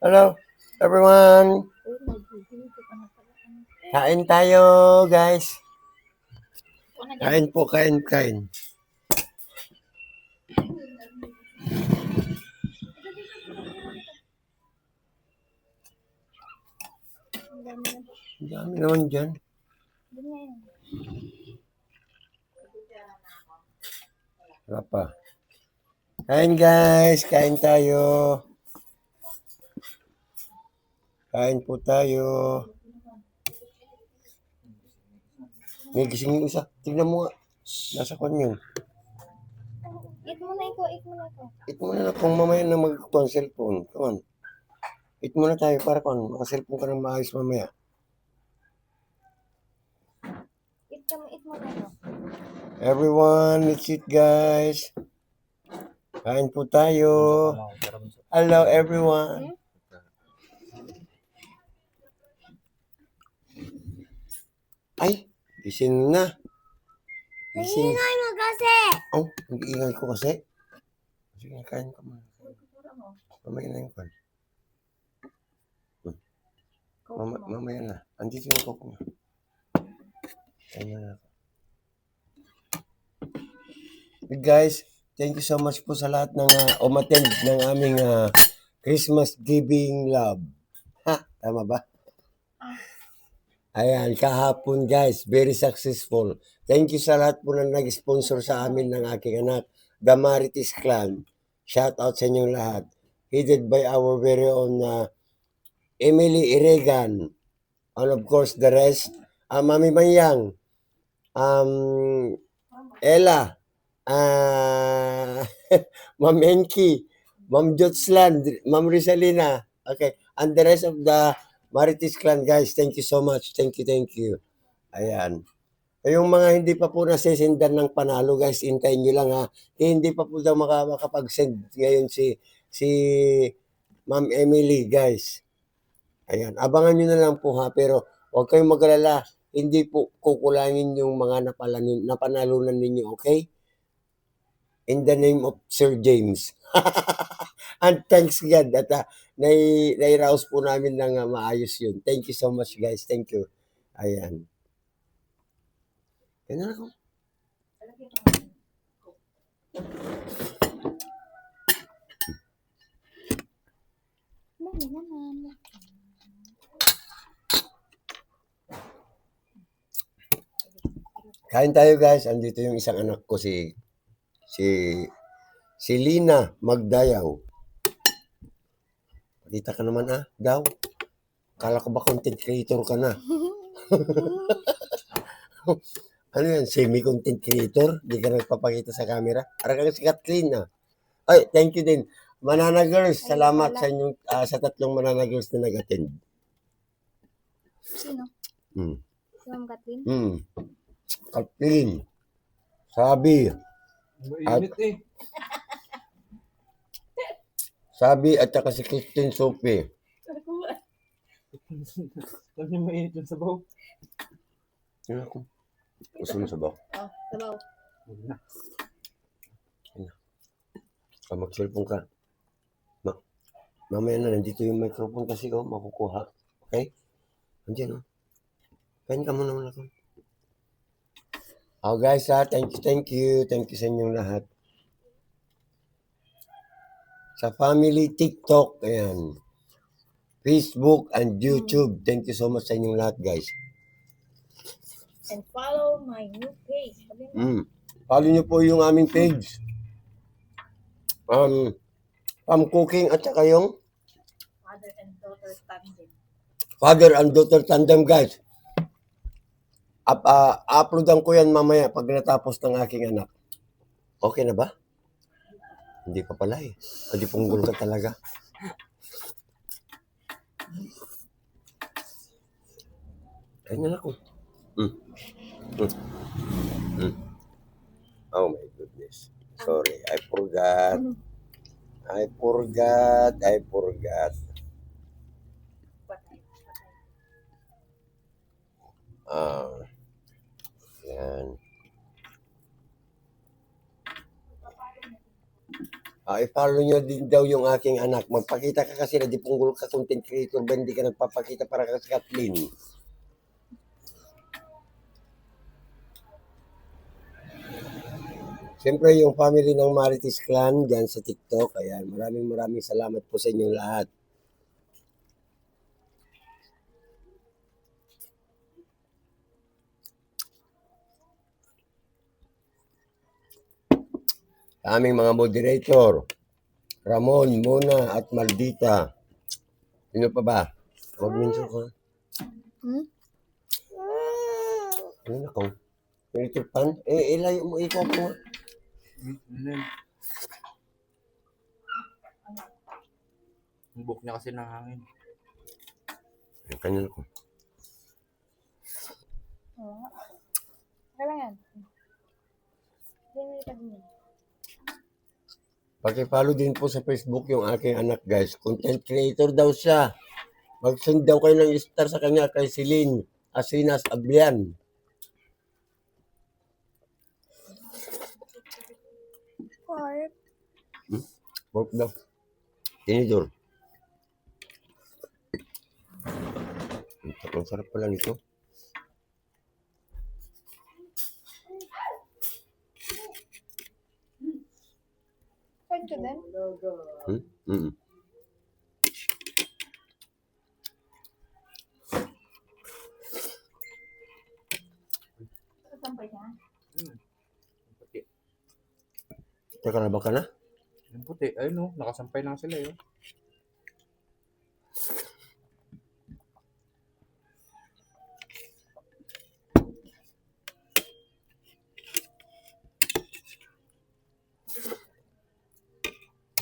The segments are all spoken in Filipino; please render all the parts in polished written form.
Hello, everyone. Kain tayo, guys. Kain po, kain. Ang dami naman dyan. Wala pa. Kain, guys. Kain tayo. Kain po tayo. May gising yung isa. Tignan mo nga. Nasa kwan yun. Eat muna ito. Eat muna na kung mamaya na magkuhan cellphone. Come on. Eat muna tayo para kung makaselfone ka ng maayos mamaya. Eat muna ito. Everyone, let's eat, guys. Kain po tayo. Hello, everyone. Ay, gising na. Gising. Ingay mo kasi. Oh, nag-iingay ko kasi. Sige, kain ka muna. Mamaya na yung pan. Mamaya na. Andito yung coke niya. Kain na ako. Hey guys, thank you so much po sa lahat ng umattend ng aming Christmas Giving Love. Ha, tama ba? Ayan, kahapon guys, very successful. Thank you sa lahat po na nag-sponsor sa amin ng aking anak, The Marites Clan. Shout out sa inyong lahat. Headed by our very own Emily Iregan. And of course, the rest, Mami Mayang, Ella, Ma'am Enki, Ma'am Jotsland, Ma'am Rizalina. Okay, and the rest of the Marites Clan guys, thank you so much. Thank you. Ayan. Yung mga hindi pa po nasisendan ng panalo guys, hintayin nyo lang ha. Hindi pa po daw makapag-send ngayon si Ma'am Emily guys. Ayan, abangan nyo na lang po ha, pero huwag kayong mag-alala, hindi po kukulangin yung mga napanalunan ninyo, okay? In the name of Sir James. And thanks God at nai-rouse po namin ng maayos yun. Thank you so much guys, thank you. Ayan. Yan na ako. Mami naman. Kain tayo guys, andito yung isang anak ko si Lina Magdayaw. Pakita ka naman daw. Kala ko ba content creator ka na? Ano yan, semi-content creator? Di ka nagpapakita sa camera? Para kang si Kathleen Ay, thank you din. Manana Girls, salamat sa inyong sa tatlong Manana Girls na nag-attend. Sino? Si Ma'am Kathleen? Kathleen. Sabi. Sabi at saka si Christine Sophie. Kasi mainit yung sabaw. Yan ako. Gusto mo sabaw? Sabaw. Mag-cellphone ka. Mamaya na, nandito yung microphone kasi makukuha. Okay? Andiyan Kain ka muna ako. Guys thank you. Thank you sa inyong lahat. Sa family TikTok, ayan. Facebook and YouTube. Thank you so much sa inyong lahat, guys. And follow my new page. Follow nyo po yung aming page. Cooking at saka yung Father and daughter tandem. Father and daughter tandem, guys. Uploadan ko yan mamaya pag natapos ng aking anak. Okay na ba? Hindi pa pala Pwede punggol ka talaga. Kaya na ako. Oh my goodness. Sorry, I forgot. Yan. I-follow nyo din daw yung aking anak. Magpakita ka kasi na di punggol ka content creator ba hindi ka nagpapakita para ka sa Kathleen. Siyempre yung family ng Marites Clan dyan sa TikTok. Ayan, maraming salamat po sa inyong lahat. Aming mga moderator, Ramon, Mona, at Maldita. Sino pa ba? Huwag minsan ko. Ano na ko? Electric pan? Ilayo mo, ikaw po. Ang buhok niya kasi nangangin. Kanya ko. Kailangan. Hindi. Paki-follow din po sa Facebook yung aking anak, guys. Content creator daw siya. Mag-send daw kayo ng star sa kanya kay Celine Asinas Ablian. Pork. Pork daw. Tinidor. Ang sarap pala nito. Saan ka din? Sasampay niya? Puti. Teka na ba ka na? Yung puti. Ayun o. Nakasampay na sila yun.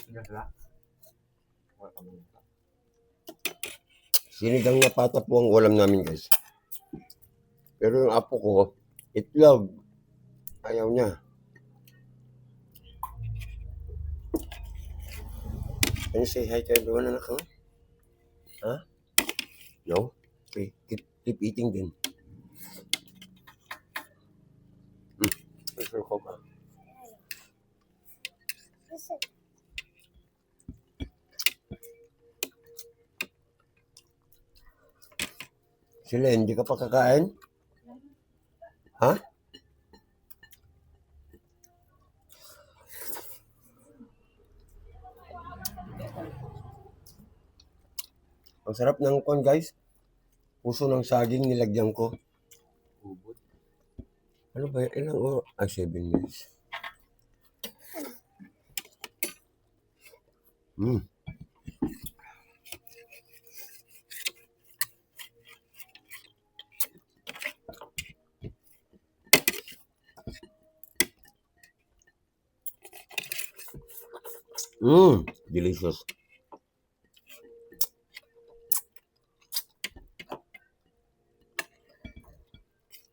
Hanggang sila. Wala kami nito. Sinigang na pata po ang ulam namin, guys. Pero yung apo ko, itlog. Ayaw niya. Can you say hi to everyone, anak ko? Huh? No? Okay, keep eating din. Sure ko ba? Sila, hindi ka pa kakain? Ha? Ang sarap ng kon, guys. Puso ng saging nilagyan ko. Ubod. Ano ba yun? Ilang oras? 7 minutes. Delicious.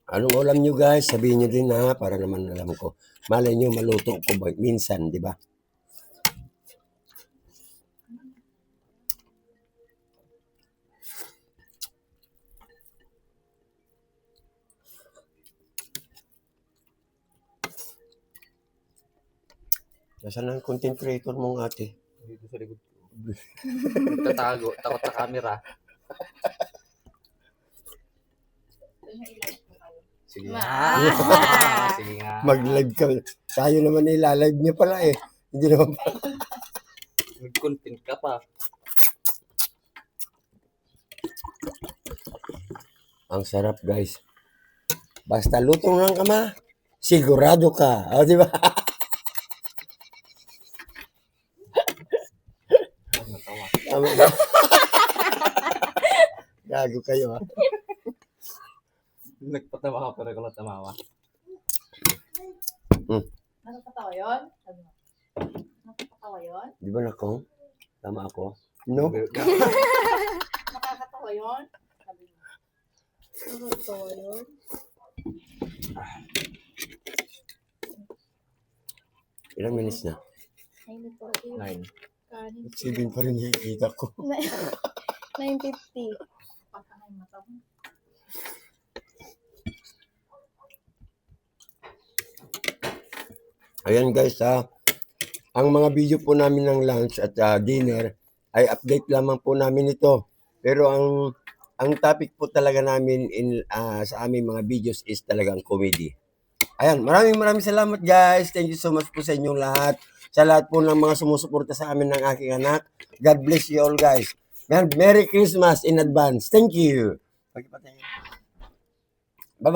Anong ulam nyo, guys? Sabihin nyo din, ha, para naman alam ko. Malay nyo, maluto ko ba minsan, di ba? Nasaan ang content creator mong ate? Dito sa likod ko. Nagtatago. Takot sa camera. Sige nga. Sige nga. Mag-live ka. Tayo naman ilalive niya pala eh. Hindi naman pa. Mag-content ka pa. Ang sarap, guys. Basta lutong lang ka ma, sigurado ka. O, di ba? Natawa. Tama ba? Gago kayo, ha? Nagpatawa ka pero ko tamawa. Nakakatawa yun? Sabi mo. Nakakatawa yun? Di ba nakong? Tama ako? No? Nakakatawa yun? Sabi mo. Nakakatawa yun? Ilang minutes na? 9. Kanin. 7 pa rin nakikita ko. 9:50. Patangay mata mo. Ayan, guys, ha. ang mga video po namin ng lunch at dinner ay update lamang po namin ito. Pero ang topic po talaga namin sa aming mga videos is talagang comedy. Ayan, maraming salamat guys. Thank you so much po sa inyong lahat. Sa lahat po ng mga sumusuporta sa amin ng aking anak. God bless you all guys. And Merry Christmas in advance. Thank you. Pagpatayin.